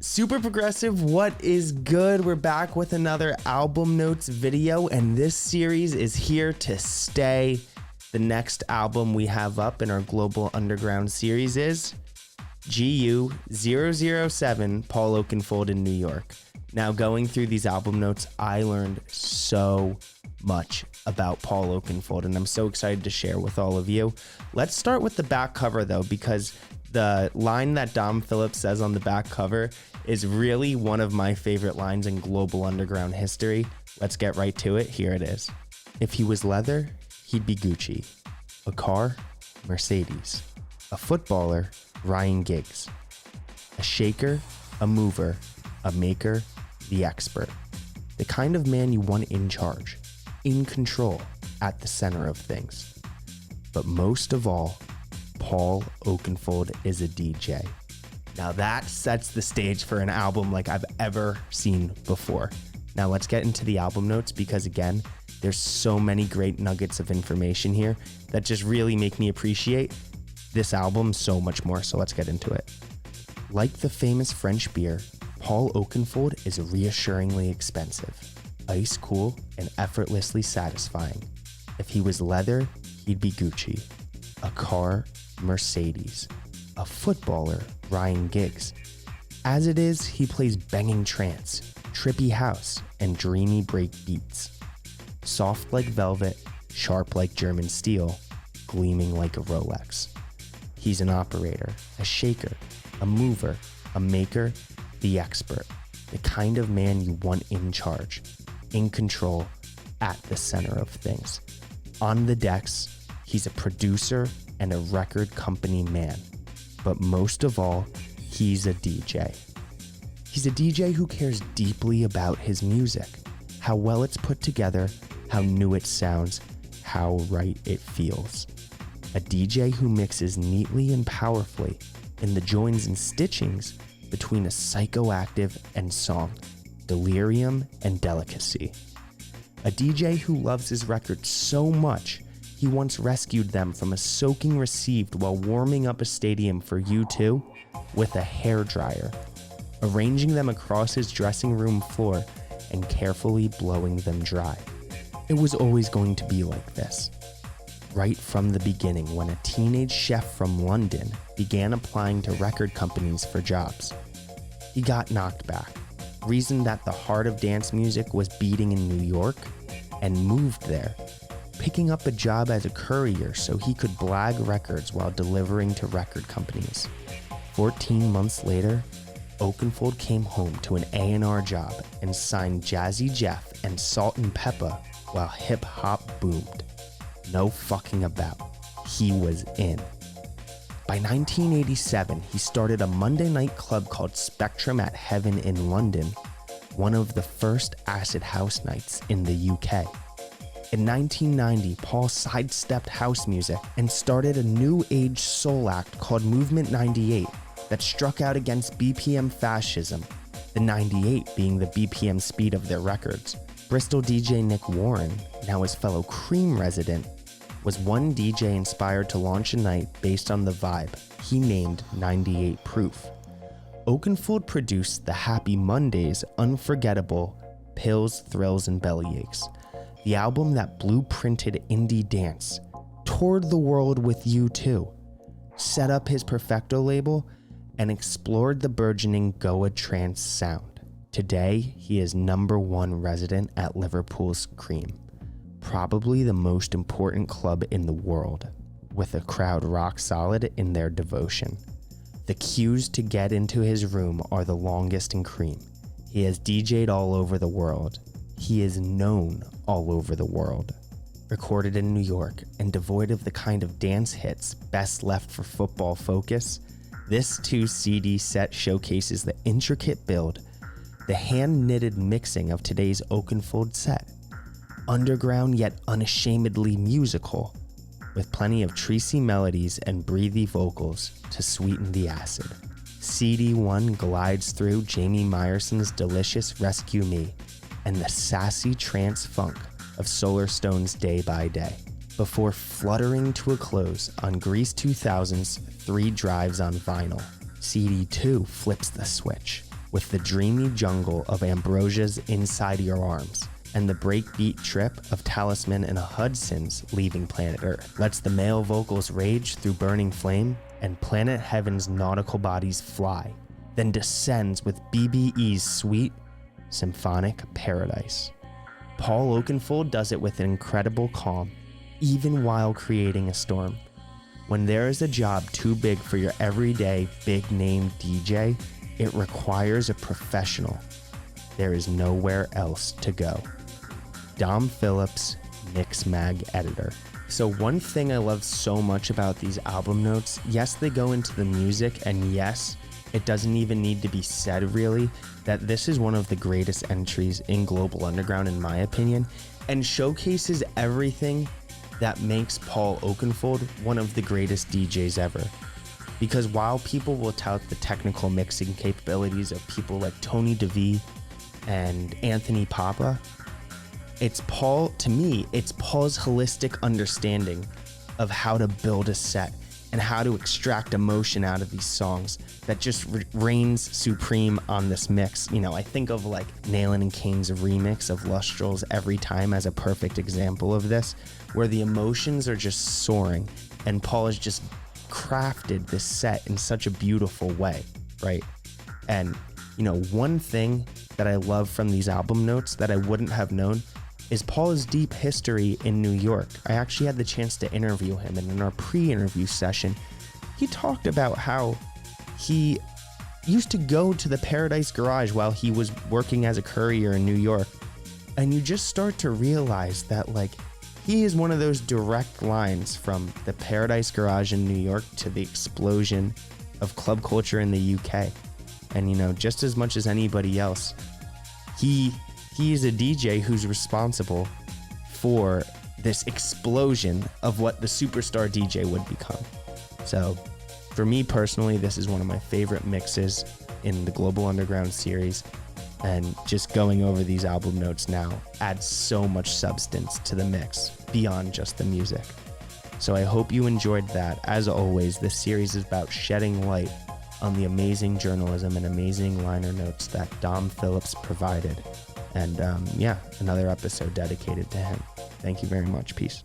Super Progressive, what is good? We're back with another album notes video, and this series is here to stay. The next album we have up in our Global Underground series is GU 007, Paul Oakenfold in New York. Now, going through these album notes, I learned so much about Paul Oakenfold, and I'm so excited to share with all of you. Let's start with the back cover, though, because the line that Dom Phillips says on the back cover is really one of my favorite lines in Global Underground history. Let's get right to it. Here it is. If he was leather, he'd be Gucci. A car, Mercedes. A footballer, Ryan Giggs. A shaker, a mover, a maker, the expert. The kind of man you want in charge, in control, at the center of things. But most of all, Paul Oakenfold is a DJ. Now that sets the stage for an album like I've ever seen before. Now let's get into the album notes because again, there's so many great nuggets of information here that just really make me appreciate this album so much more. So let's get into it. Like the famous French beer, Paul Oakenfold is reassuringly expensive, ice cool, and effortlessly satisfying. If he was leather, he'd be Gucci. A car, Mercedes. A footballer, Ryan Giggs. As it is, he plays banging trance, trippy house, and dreamy break beats. Soft like velvet, sharp like German steel, gleaming like a Rolex. He's an operator, a shaker, a mover, a maker, the expert. The kind of man you want in charge, in control, at the center of things. On the decks, he's a producer and a record company man. But most of all, he's a DJ. He's a DJ who cares deeply about his music, how well it's put together, how new it sounds, how right it feels. A DJ who mixes neatly and powerfully in the joins and stitchings between a psychoactive and song, delirium and delicacy. A DJ who loves his records so much, he once rescued them from a soaking received while warming up a stadium for U2 with a hairdryer, arranging them across his dressing room floor and carefully blowing them dry. It was always going to be like this. Right from the beginning, when a teenage chef from London began applying to record companies for jobs. He got knocked back, reasoned that the heart of dance music was beating in New York, and moved there, picking up a job as a courier so he could blag records while delivering to record companies. 14 months later, Oakenfold came home to an A&R job and signed Jazzy Jeff and Salt and Peppa while hip-hop boomed. No fucking about. He was in. By 1987, he started a Monday night club called Spectrum at Heaven in London, one of the first acid house nights in the UK. In 1990, Paul sidestepped house music and started a new age soul act called Movement 98 that struck out against BPM fascism, the 98 being the BPM speed of their records. Bristol DJ Nick Warren, now his fellow Cream resident, was one DJ inspired to launch a night based on the vibe he named 98 Proof. Oakenfold produced the Happy Mondays unforgettable Pills, Thrills, and Bellyaches, the album that blueprinted indie dance, toured the world with U2, set up his Perfecto label, and explored the burgeoning Goa trance sound. Today, he is #1 resident at Liverpool's Cream, probably the most important club in the world, with a crowd rock solid in their devotion. The queues to get into his room are the longest in Cream. He has DJ'd all over the world. He is known all over the world. Recorded in New York and devoid of the kind of dance hits best left for football focus, this 2-CD set showcases the intricate build, the hand-knitted mixing of today's Oakenfold set. Underground yet unashamedly musical, with plenty of treacly melodies and breathy vocals to sweeten the acid. CD1 glides through Jamie Myerson's delicious Rescue Me and the sassy trance funk of Solarstone's Day by Day, before fluttering to a close on Grease 2000's 3 Drives on Vinyl. CD2 flips the switch with the dreamy jungle of Ambrosia's Inside Your Arms, and the breakbeat trip of Talisman and Hudson's Leaving Planet Earth lets the male vocals rage through burning flame and Planet Heaven's nautical bodies fly, then descends with BBE's sweet symphonic paradise. Paul Oakenfold does it with an incredible calm, even while creating a storm. When there is a job too big for your everyday big-name DJ, it requires a professional. There is nowhere else to go. Dom Phillips, Mixmag Editor. So one thing I love so much about these album notes, yes, they go into the music, and yes, it doesn't even need to be said really, that this is one of the greatest entries in Global Underground in my opinion, and showcases everything that makes Paul Oakenfold one of the greatest DJs ever. Because while people will tout the technical mixing capabilities of people like Tony DeVee and Anthony Papa, it's Paul's holistic understanding of how to build a set and how to extract emotion out of these songs that just reigns supreme on this mix. You know, I think of like Nailin and Kane's remix of Lustrals Every Time as a perfect example of this, where the emotions are just soaring and Paul has just crafted this set in such a beautiful way, right? And, you know, one thing that I love from these album notes that I wouldn't have known is Paul's deep history in New York. I actually had the chance to interview him, and in our pre-interview session, he talked about how he used to go to the Paradise Garage while he was working as a courier in New York. And you just start to realize that, like, he is one of those direct lines from the Paradise Garage in New York to the explosion of club culture in the UK. And, you know, just as much as anybody else, he is a DJ who's responsible for this explosion of what the superstar DJ would become. So for me personally, this is one of my favorite mixes in the Global Underground series, and just going over these album notes now adds so much substance to the mix beyond just the music. So I hope you enjoyed that. As always, this series is about shedding light on the amazing journalism and amazing liner notes that Dom Phillips provided. And yeah, another episode dedicated to him. Thank you very much. Peace.